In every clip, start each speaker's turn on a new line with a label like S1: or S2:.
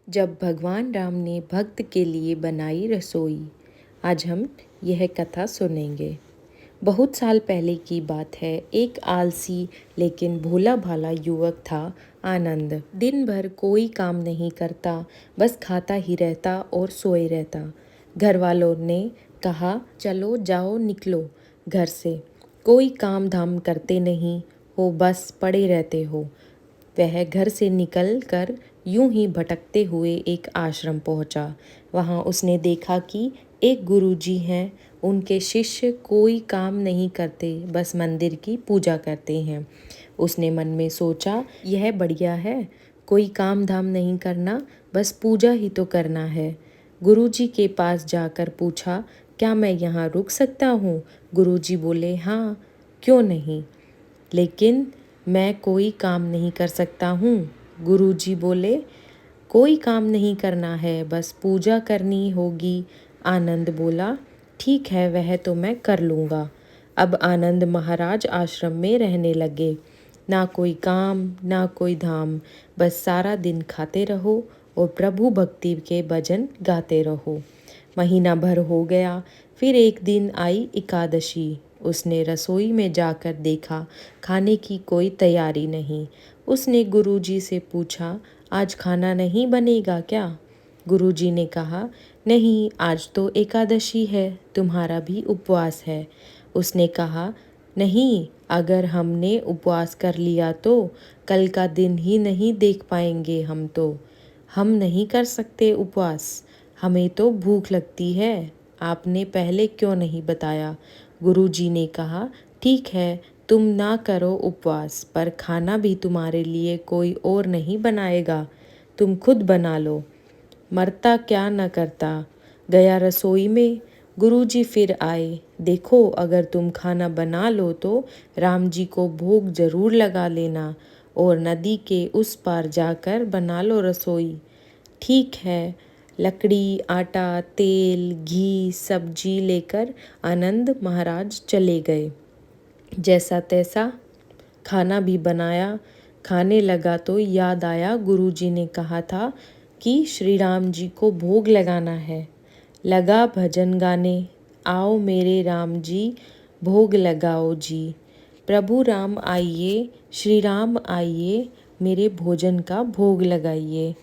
S1: जब भगवान राम ने भक्त के लिए बनाई रसोई। आज हम यह कथा सुनेंगे। बहुत साल पहले की बात है। एक आलसी लेकिन भोला भाला युवक था, आनंद। दिन भर कोई काम नहीं करता, बस खाता ही रहता और सोए रहता। घर वालों ने कहा, चलो जाओ निकलो घर से, कोई काम धाम करते नहीं हो, बस पड़े रहते हो। वह घर से निकल कर यूं ही भटकते हुए एक आश्रम पहुंचा। वहां उसने देखा कि एक गुरुजी हैं। उनके शिष्य कोई काम नहीं करते, बस मंदिर की पूजा करते हैं। उसने मन में सोचा, यह बढ़िया है, कोई काम धाम नहीं करना, बस पूजा ही तो करना है। गुरुजी के पास जाकर पूछा, क्या मैं यहाँ रुक सकता हूँ? गुरुजी बोले, हाँ, क्यों नहीं, लेकिन मैं कोई काम नहीं कर सकता हूँ। गुरुजी बोले, कोई काम नहीं करना है, बस पूजा करनी होगी। आनंद बोला, ठीक है, वह तो मैं कर लूँगा। अब आनंद महाराज आश्रम में रहने लगे। ना कोई काम, ना कोई धाम, बस सारा दिन खाते रहो और प्रभु भक्ति के भजन गाते रहो। महीना भर हो गया। फिर एक दिन आई एकादशी। उसने रसोई में जाकर देखा, खाने की कोई तैयारी नहीं। उसने गुरुजी से पूछा, आज खाना नहीं बनेगा क्या? गुरुजी ने कहा, नहीं, आज तो एकादशी है, तुम्हारा भी उपवास है। उसने कहा, नहीं, अगर हमने उपवास कर लिया तो कल का दिन ही नहीं देख पाएंगे हम नहीं कर सकते उपवास, हमें तो भूख लगती है। आपने पहले क्यों नहीं बताया? गुरुजी ने कहा, ठीक है, तुम ना करो उपवास, पर खाना भी तुम्हारे लिए कोई और नहीं बनाएगा, तुम खुद बना लो। मरता क्या न करता। गया रसोई में। गुरुजी फिर आए। देखो, अगर तुम खाना बना लो तो राम जी को भोग जरूर लगा लेना और नदी के उस पार जाकर बना लो रसोई। ठीक है। लकड़ी, आटा, तेल, घी, सब्जी लेकर आनंद महाराज चले गए। जैसा तैसा खाना भी बनाया। खाने लगा तो याद आया, गुरुजी ने कहा था कि श्री राम जी को भोग लगाना है। लगा भजन गाने, आओ मेरे राम जी, भोग लगाओ जी। प्रभु राम आइए, श्री राम आइए, मेरे भोजन का भोग लगाइए।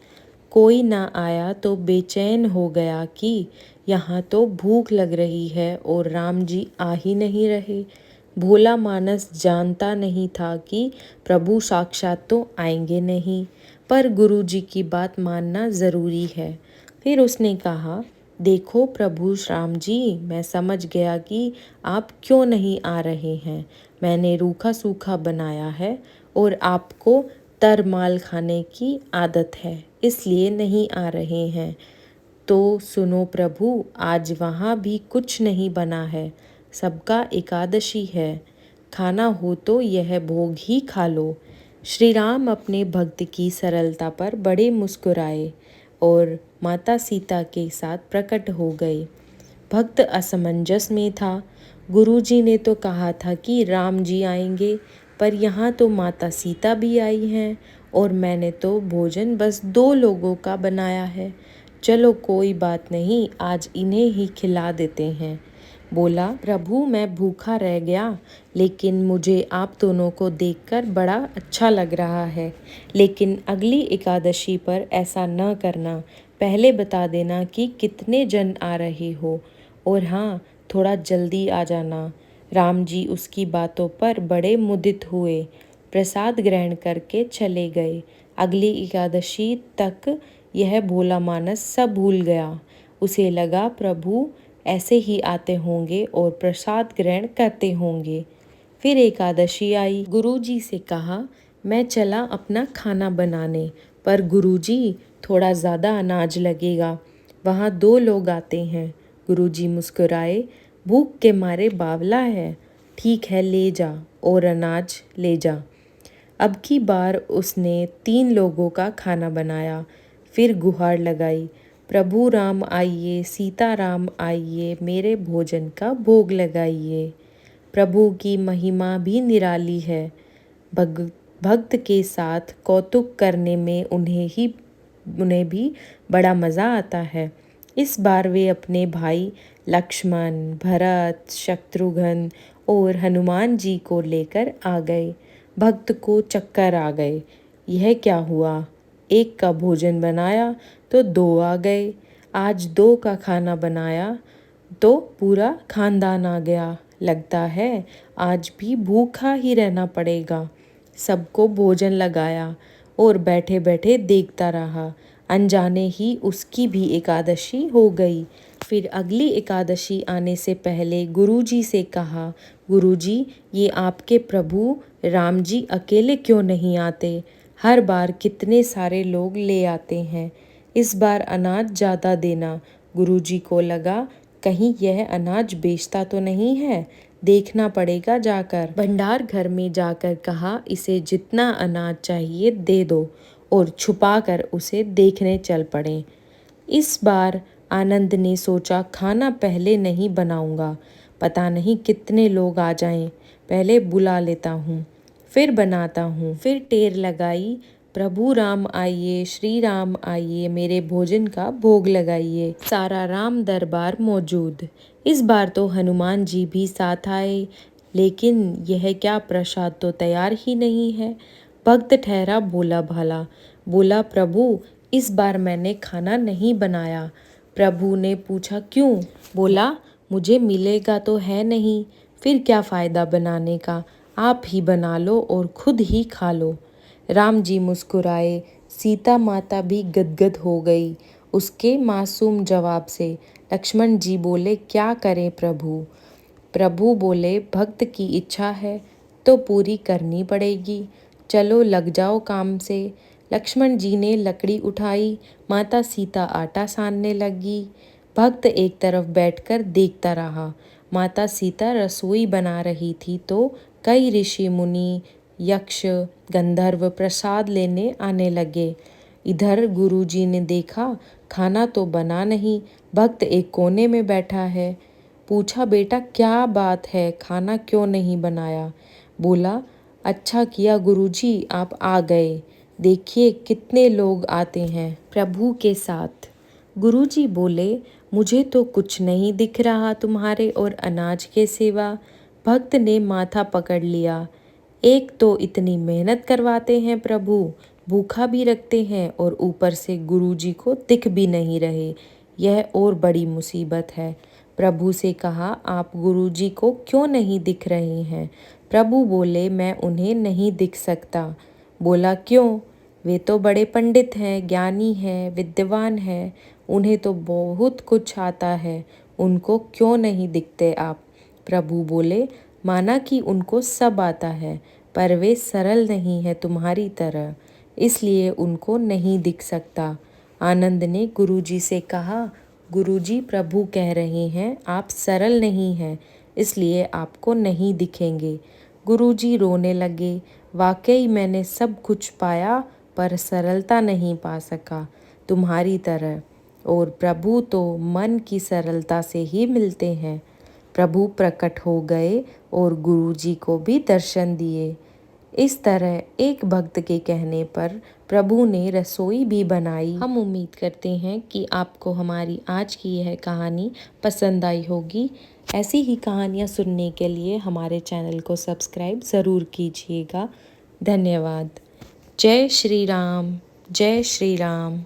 S1: कोई ना आया तो बेचैन हो गया कि यहाँ तो भूख लग रही है और राम जी आ ही नहीं रहे। भोला मानस जानता नहीं था कि प्रभु साक्षात तो आएंगे नहीं, पर गुरुजी की बात मानना ज़रूरी है। फिर उसने कहा, देखो प्रभु राम जी, मैं समझ गया कि आप क्यों नहीं आ रहे हैं। मैंने रूखा सूखा बनाया है और आपको तरमाल खाने की आदत है, इसलिए नहीं आ रहे हैं। तो सुनो प्रभु, आज वहाँ भी कुछ नहीं बना है, सबका एकादशी है। खाना हो तो यह भोग ही खा लो। श्री राम अपने भक्त की सरलता पर बड़े मुस्कुराए और माता सीता के साथ प्रकट हो गए। भक्त असमंजस में था। गुरुजी ने तो कहा था कि राम जी आएंगे, पर यहाँ तो माता सीता भी आई हैं और मैंने तो भोजन बस 2 लोगों का बनाया है। चलो कोई बात नहीं, आज इन्हें ही खिला देते हैं। बोला, प्रभु मैं भूखा रह गया, लेकिन मुझे आप दोनों को देखकर बड़ा अच्छा लग रहा है। लेकिन अगली एकादशी पर ऐसा न करना, पहले बता देना कि कितने जन आ रहे हो, और हाँ, थोड़ा जल्दी आ जाना। राम जी उसकी बातों पर बड़े मुदित हुए, प्रसाद ग्रहण करके चले गए। अगली एकादशी तक यह भोला मानस सब भूल गया। उसे लगा प्रभु ऐसे ही आते होंगे और प्रसाद ग्रहण करते होंगे। फिर एकादशी आई। गुरुजी से कहा, मैं चला अपना खाना बनाने, पर गुरुजी थोड़ा ज़्यादा अनाज लगेगा, वहाँ 2 लोग आते हैं। गुरुजी मुस्कुराए, भूख के मारे बावला है, ठीक है, ले जा और अनाज ले जा। अब की बार उसने 3 लोगों का खाना बनाया। फिर गुहार लगाई, प्रभु राम आइए, सीता राम आइए, मेरे भोजन का भोग लगाइए। प्रभु की महिमा भी निराली है। भक्त के साथ कौतुक करने में उन्हें ही उन्हें भी बड़ा मज़ा आता है। इस बार वे अपने भाई लक्ष्मण, भरत, शत्रुघ्न और हनुमान जी को लेकर आ गए। भक्त को चक्कर आ गए। यह क्या हुआ? एक का भोजन बनाया तो दो आ गए। आज दो का खाना बनाया तो पूरा खानदान आ गया। लगता है आज भी भूखा ही रहना पड़ेगा। सबको भोजन लगाया और बैठे बैठे देखता रहा। अनजाने ही उसकी भी एकादशी हो गई। फिर अगली एकादशी आने से पहले गुरुजी से कहा, गुरुजी, ये आपके प्रभु राम जी अकेले क्यों नहीं आते? हर बार कितने सारे लोग ले आते हैं। इस बार अनाज ज़्यादा देना। गुरुजी को लगा कहीं यह अनाज बेचता तो नहीं है, देखना पड़ेगा जाकर। भंडार घर में जाकर कहा, इसे जितना अनाज चाहिए दे दो, और छुपाकर उसे देखने चल पड़े। इस बार आनंद ने सोचा, खाना पहले नहीं बनाऊंगा, पता नहीं कितने लोग आ जाएं, पहले बुला लेता हूँ, फिर बनाता हूँ। फिर टेर लगाई, प्रभु राम आइए, श्री राम आइए, मेरे भोजन का भोग लगाइए। सारा राम दरबार मौजूद। इस बार तो हनुमान जी भी साथ आए, लेकिन यह क्या, प्रसाद तो तैयार ही नहीं है। भक्त ठहरा भोला भाला, बोला, प्रभु इस बार मैंने खाना नहीं बनाया। प्रभु ने पूछा, क्यों? बोला, मुझे मिलेगा तो है नहीं, फिर क्या फ़ायदा बनाने का, आप ही बना लो और खुद ही खा लो। राम जी मुस्कुराए, सीता माता भी गदगद हो गई उसके मासूम जवाब से। लक्ष्मण जी बोले, क्या करें प्रभु? प्रभु बोले, भक्त की इच्छा है तो पूरी करनी पड़ेगी, चलो लग जाओ काम से। लक्ष्मण जी ने लकड़ी उठाई, माता सीता आटा सानने लगी। भक्त एक तरफ बैठकर देखता रहा। माता सीता रसोई बना रही थी तो कई ऋषि मुनि, यक्ष, गंधर्व प्रसाद लेने आने लगे। इधर गुरुजी ने देखा खाना तो बना नहीं, भक्त एक कोने में बैठा है। पूछा, बेटा क्या बात है, खाना क्यों नहीं बनाया? बोला, अच्छा किया गुरुजी आप आ गए, देखिए कितने लोग आते हैं प्रभु के साथ। गुरुजी बोले, मुझे तो कुछ नहीं दिख रहा तुम्हारे और अनाज के सिवा। भक्त ने माथा पकड़ लिया, एक तो इतनी मेहनत करवाते हैं प्रभु, भूखा भी रखते हैं और ऊपर से गुरुजी को दिख भी नहीं रहे, यह और बड़ी मुसीबत है। प्रभु से कहा, आप गुरुजी को क्यों नहीं दिख रहे हैं? प्रभु बोले, मैं उन्हें नहीं दिख सकता। बोला, क्यों? वे तो बड़े पंडित हैं, ज्ञानी हैं, विद्वान हैं, उन्हें तो बहुत कुछ आता है, उनको क्यों नहीं दिखते आप? प्रभु बोले, माना कि उनको सब आता है, पर वे सरल नहीं है तुम्हारी तरह, इसलिए उनको नहीं दिख सकता। आनंद ने गुरुजी से कहा, गुरुजी प्रभु कह रहे हैं आप सरल नहीं हैं, इसलिए आपको नहीं दिखेंगे। गुरुजी रोने लगे, वाकई मैंने सब कुछ पाया पर सरलता नहीं पा सका तुम्हारी तरह, और प्रभु तो मन की सरलता से ही मिलते हैं। प्रभु प्रकट हो गए और गुरुजी को भी दर्शन दिए। इस तरह एक भक्त के कहने पर प्रभु ने रसोई भी बनाई। हम उम्मीद करते हैं कि आपको हमारी आज की यह कहानी पसंद आई होगी। ऐसी ही कहानियाँ सुनने के लिए हमारे चैनल को सब्सक्राइब ज़रूर कीजिएगा। धन्यवाद। जय श्री राम। जय श्री राम।